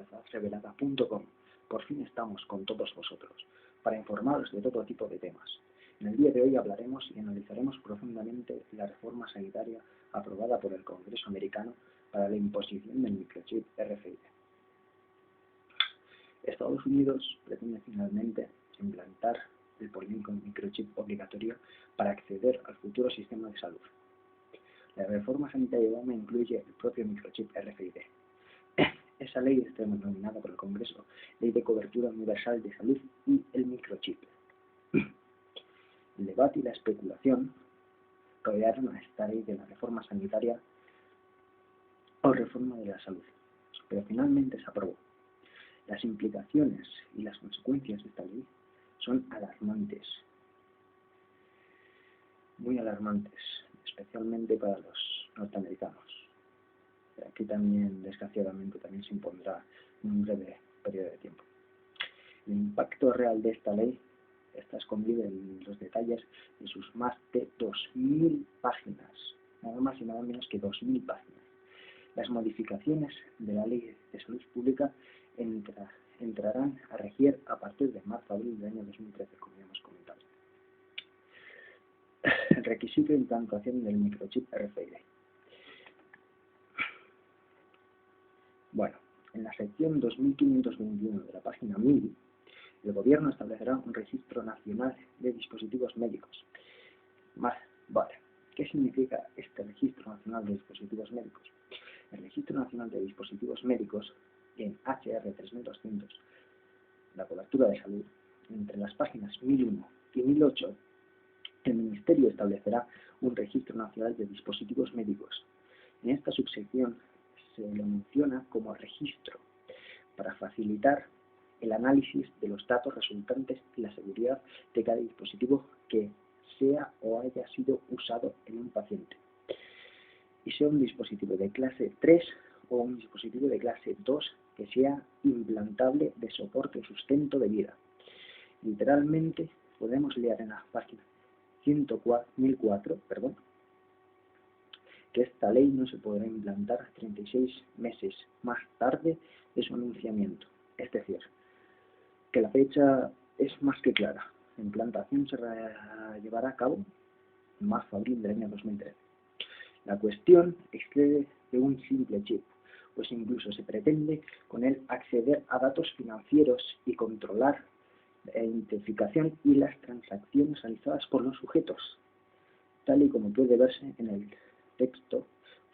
laverdadrevelada.com. Por fin estamos con todos vosotros, para informaros de todo tipo de temas. En el día de hoy hablaremos y analizaremos profundamente la reforma sanitaria aprobada por el Congreso americano para la imposición del microchip RFID. Estados Unidos pretende finalmente implantar el polémico microchip obligatorio para acceder al futuro sistema de salud. La reforma sanitaria de Obama incluye el propio microchip RFID. Esa ley está denominada por el Congreso Ley de Cobertura Universal de Salud y el microchip. El debate y la especulación rodearon a esta ley de la reforma sanitaria o reforma de la salud, pero finalmente se aprobó. Las implicaciones y las consecuencias de esta ley son alarmantes, muy alarmantes, especialmente para los norteamericanos. Aquí también, desgraciadamente, también se impondrá en un breve periodo de tiempo. El impacto real de esta ley está escondido en los detalles de sus más de 2.000 páginas, nada más y nada menos que 2.000 páginas. Las modificaciones de la Ley de Salud Pública entrarán a regir a partir de marzo-abril del año 2013, como ya hemos comentado. El requisito de implantación del microchip RFID. Bueno, en la sección 2521 de la página 1000, el Gobierno establecerá un registro nacional de dispositivos médicos. Vale, ¿qué significa este registro nacional de dispositivos médicos? El Registro Nacional de Dispositivos Médicos, en HR 3200, la cobertura de salud, entre las páginas 1001 y 1008, el Ministerio establecerá un Registro Nacional de Dispositivos Médicos. En esta subsección se lo menciona como registro para facilitar el análisis de los datos resultantes y la seguridad de cada dispositivo que sea o haya sido usado en un paciente, y sea un dispositivo de clase 3 o un dispositivo de clase 2 que sea implantable de soporte o sustento de vida. Literalmente podemos leer en la página 1004, que esta ley no se podrá implantar 36 meses más tarde de su anunciamiento. Es decir, que la fecha es más que clara. La implantación se llevará a cabo en marzo-abril del año 2013. La cuestión excede de un simple chip, pues incluso se pretende con él acceder a datos financieros y controlar la identificación y las transacciones realizadas por los sujetos. Tal y como puede verse en el texto,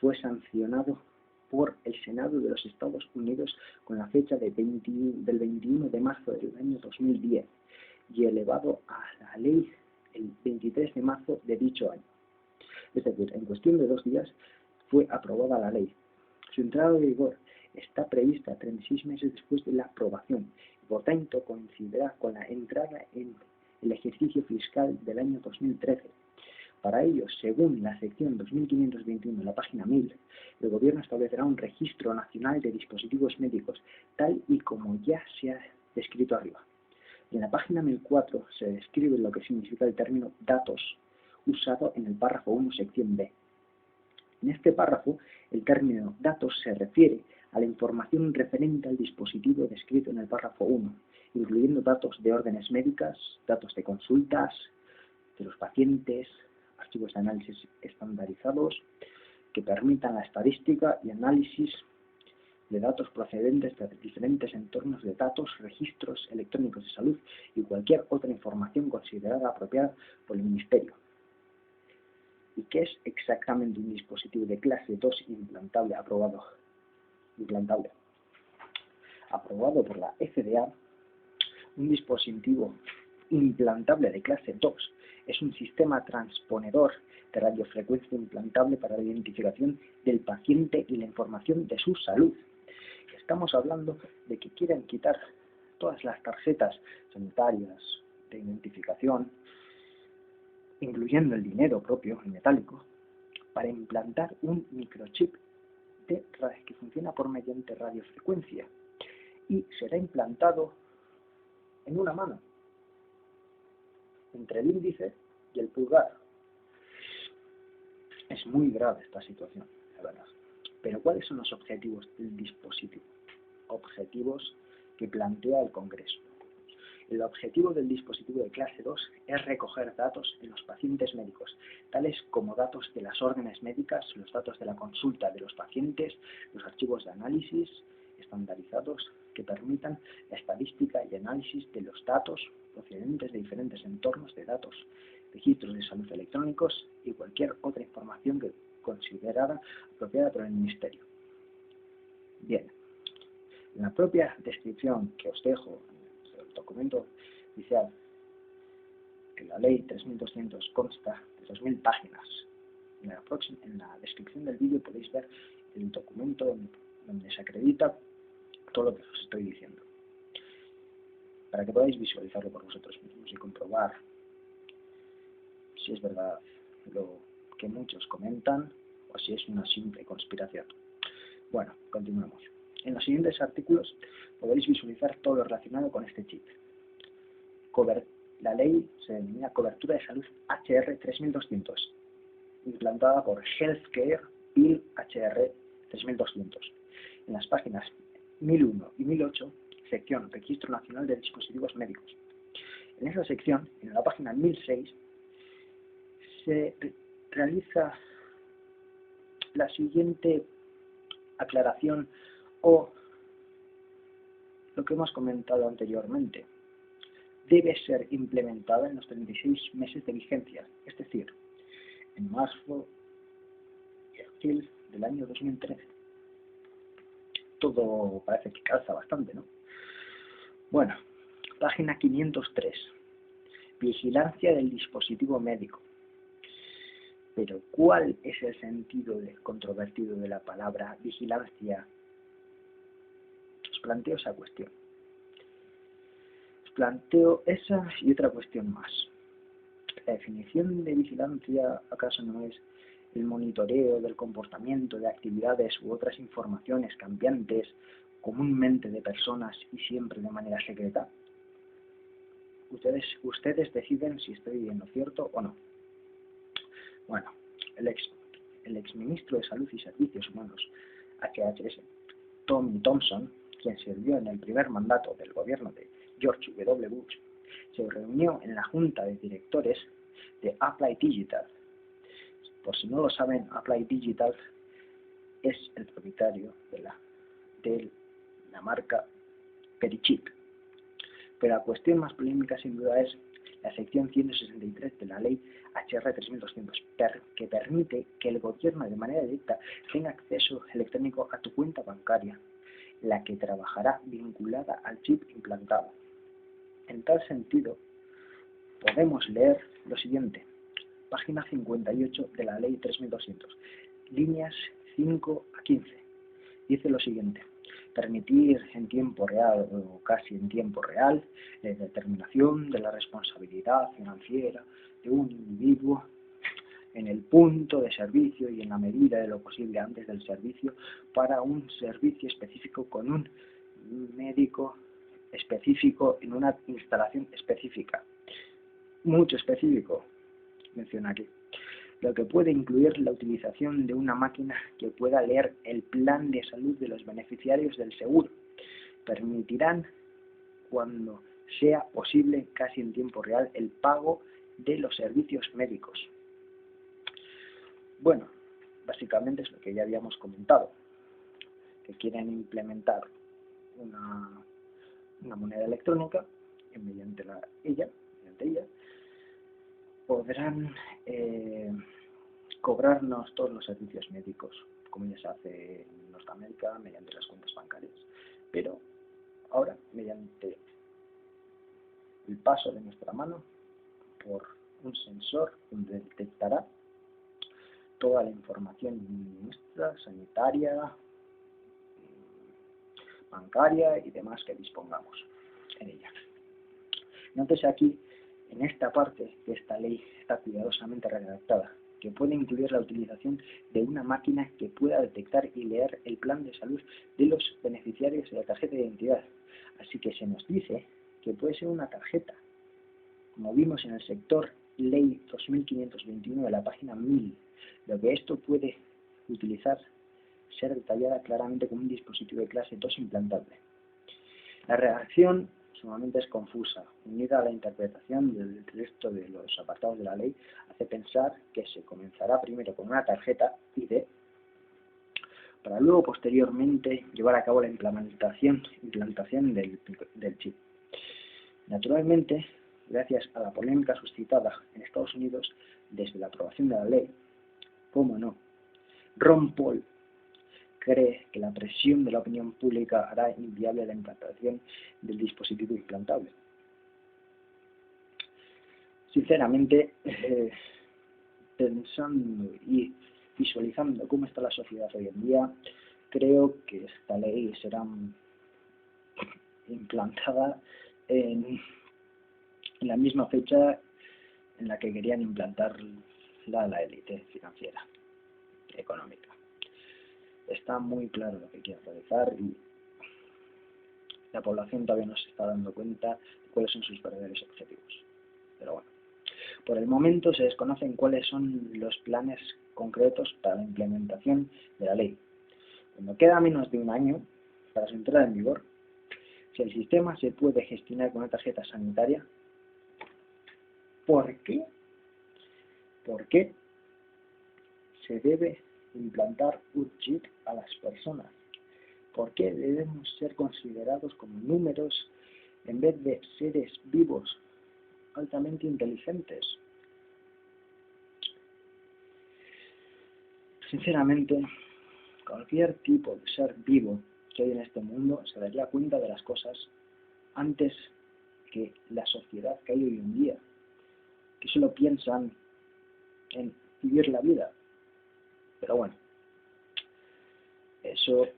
fue sancionado por el Senado de los Estados Unidos con la fecha del 21 de marzo del año 2010 y elevado a la ley el 23 de marzo de dicho año. Es decir, en cuestión de 2 días fue aprobada la ley. Su entrada en vigor está prevista 36 meses después de la aprobación y por tanto coincidirá con la entrada en el ejercicio fiscal del año 2013. Para ello, según la sección 2521 de la página 1000, el Gobierno establecerá un registro nacional de dispositivos médicos, tal y como ya se ha descrito arriba. En la página 1004 se describe lo que significa el término datos, usado en el párrafo 1, sección B. En este párrafo, el término datos se refiere a la información referente al dispositivo descrito en el párrafo 1, incluyendo datos de órdenes médicas, datos de consultas de los pacientes, archivos de análisis estandarizados que permitan la estadística y análisis de datos procedentes de diferentes entornos de datos, registros electrónicos de salud y cualquier otra información considerada apropiada por el Ministerio. ¿Y qué es exactamente un dispositivo de clase 2 implantable aprobado por la FDA? Un dispositivo implantable de clase 2 es un sistema transponedor de radiofrecuencia implantable para la identificación del paciente y la información de su salud. Estamos hablando de que quieren quitar todas las tarjetas sanitarias de identificación, incluyendo el dinero propio, el metálico, para implantar un microchip que funciona por mediante radiofrecuencia y será implantado en una mano, entre el índice y el pulgar. Es muy grave esta situación, la verdad. Pero ¿cuáles son los objetivos del dispositivo? objetivos que plantea el Congreso. El objetivo del dispositivo de clase 2 es recoger datos de los pacientes médicos, tales como datos de las órdenes médicas, los datos de la consulta de los pacientes, los archivos de análisis estandarizados que permitan la estadística y análisis de los datos procedentes de diferentes entornos de datos, registros de salud electrónicos y cualquier otra información que considerada apropiada por el Ministerio. Bien, en la propia descripción que os dejo en el documento oficial, que la ley 3200 consta de 2000 páginas. En la descripción del vídeo podéis ver el documento donde se acredita todo lo que os estoy diciendo, para que podáis visualizarlo por vosotros mismos y comprobar si es verdad lo que muchos comentan o si es una simple conspiración. Bueno, continuemos. En los siguientes artículos podréis visualizar todo lo relacionado con este chip. La ley se denomina Cobertura de Salud HR 3200, implantada por Healthcare Bill HR 3200. En las páginas 1001 y 1008, sección Registro Nacional de Dispositivos Médicos. En esa sección, en la página 1006, se realiza la siguiente aclaración o lo que hemos comentado anteriormente. Debe ser implementada en los 36 meses de vigencia, es decir, en marzo y abril del año 2013. Todo parece que calza bastante, ¿no? Bueno, página 503. Vigilancia del dispositivo médico. Pero, ¿cuál es el sentido controvertido de la palabra vigilancia? Os planteo esa cuestión. Os planteo esa y otra cuestión más. ¿La definición de vigilancia acaso no es el monitoreo del comportamiento de actividades u otras informaciones cambiantes, comúnmente de personas y siempre de manera secreta? Ustedes deciden si estoy en lo cierto o no. Bueno, el exministro de Salud y Servicios Humanos, HHS, Tommy Thompson, quien sirvió en el primer mandato del gobierno de George W. Bush, se reunió en la junta de directores de Applied Digital. Por si no lo saben, Applied Digital es el propietario de la marca Perichip. Pero la cuestión más polémica sin duda es la sección 163 de la ley HR 3200, que permite que el gobierno de manera directa tenga acceso electrónico a tu cuenta bancaria, la que trabajará vinculada al chip implantado. En tal sentido, podemos leer lo siguiente. Página 58 de la ley 3200, líneas 5 a 15. Dice lo siguiente: permitir en tiempo real o casi en tiempo real la determinación de la responsabilidad financiera de un individuo en el punto de servicio y en la medida de lo posible antes del servicio para un servicio específico con un médico específico en una instalación específica. Mucho específico, menciona aquí. Lo que puede incluir la utilización de una máquina que pueda leer el plan de salud de los beneficiarios del seguro. Permitirán, cuando sea posible, casi en tiempo real, el pago de los servicios médicos. Bueno, básicamente es lo que ya habíamos comentado, que quieren implementar una moneda electrónica y mediante ella podrán cobrarnos todos los servicios médicos, como ya se hace en Norteamérica mediante las cuentas bancarias, pero ahora mediante el paso de nuestra mano por un sensor donde detectará toda la información nuestra, sanitaria, bancaria y demás que dispongamos en ella. Nótese aquí, en esta parte, que esta ley está cuidadosamente redactada, que puede incluir la utilización de una máquina que pueda detectar y leer el plan de salud de los beneficiarios de la tarjeta de identidad. Así que se nos dice que puede ser una tarjeta, como vimos en el sector Ley 2521 de la página 1000, lo que esto puede ser detallada claramente como un dispositivo de clase 2 implantable. La redacción sumamente es confusa, unida a la interpretación del resto de los apartados de la ley, hace pensar que se comenzará primero con una tarjeta ID para luego posteriormente llevar a cabo la implantación del chip. Naturalmente, gracias a la polémica suscitada en Estados Unidos desde la aprobación de la ley, cómo no, Ron Paul cree que la presión de la opinión pública hará inviable la implantación del dispositivo implantable. Sinceramente, pensando y visualizando cómo está la sociedad hoy en día, creo que esta ley será implantada en la misma fecha en la que querían implantar la élite financiera, económica. Está muy claro lo que quieren realizar y la población todavía no se está dando cuenta de cuáles son sus verdaderos objetivos. Pero bueno, por el momento se desconocen cuáles son los planes concretos para la implementación de la ley. Cuando queda menos de un año para su entrada en vigor, si el sistema se puede gestionar con una tarjeta sanitaria, ¿por qué se debe implantar un chip a las personas? ¿Por qué debemos ser considerados como números en vez de seres vivos altamente inteligentes? Sinceramente, cualquier tipo de ser vivo que hay en este mundo se daría cuenta de las cosas antes que la sociedad que hay hoy en día, que solo piensan en vivir la vida. Pero bueno, eso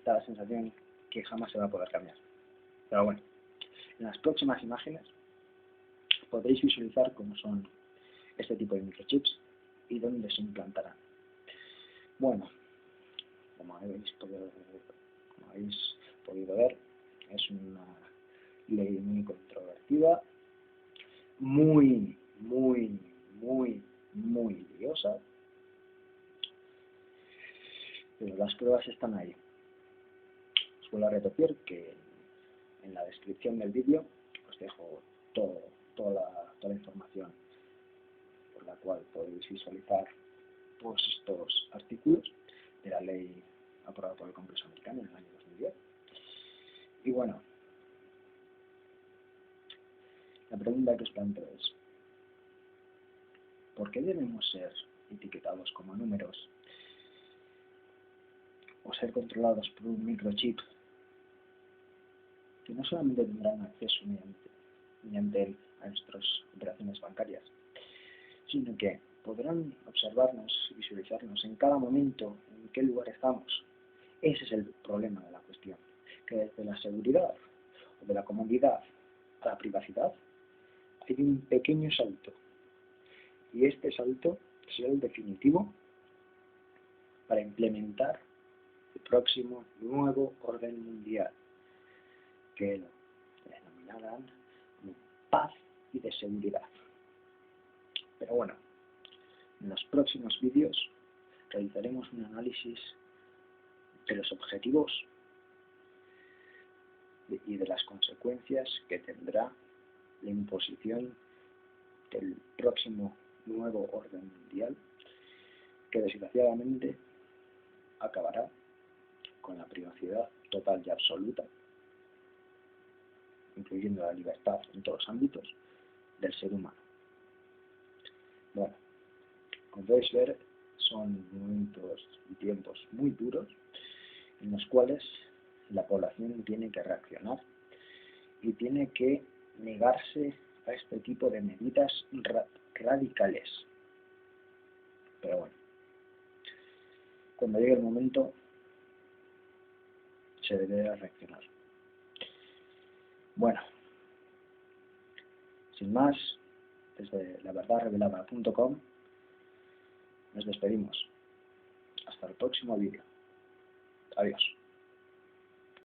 da la sensación que jamás se va a poder cambiar. Pero bueno, en las próximas imágenes podréis visualizar cómo son este tipo de microchips y dónde se implantarán. Bueno, como habéis podido ver, es una ley muy controvertida, muy liosa, pero las pruebas están ahí. Os vuelvo a repetir que en la descripción del vídeo os dejo toda la información por la cual podéis visualizar todos estos artículos de la ley aprobada por el Congreso americano en el año 2010. Y bueno, la pregunta que os planteo es: ¿por qué debemos ser etiquetados como números o ser controlados por un microchip que no solamente tendrán acceso mediante él a nuestras operaciones bancarias, sino que podrán observarnos y visualizarnos en cada momento en qué lugar estamos? Ese es el problema de la cuestión, que desde la seguridad o de la comodidad a la privacidad hay un pequeño salto, y este salto será el definitivo para implementar el próximo nuevo orden mundial, que lo denominarán como paz y de seguridad. Pero bueno, en los próximos vídeos realizaremos un análisis de los objetivos y de las consecuencias que tendrá la imposición del próximo nuevo orden mundial, que desgraciadamente acabará con la privacidad total y absoluta, incluyendo la libertad en todos los ámbitos del ser humano. Bueno, como podéis ver, son momentos y tiempos muy duros en los cuales la población tiene que reaccionar y tiene que negarse a este tipo de medidas radicales. Pero bueno, cuando llegue el momento se deberá reaccionar. Bueno, sin más, desde laverdadrevelada.com nos despedimos. Hasta el próximo vídeo. Adiós.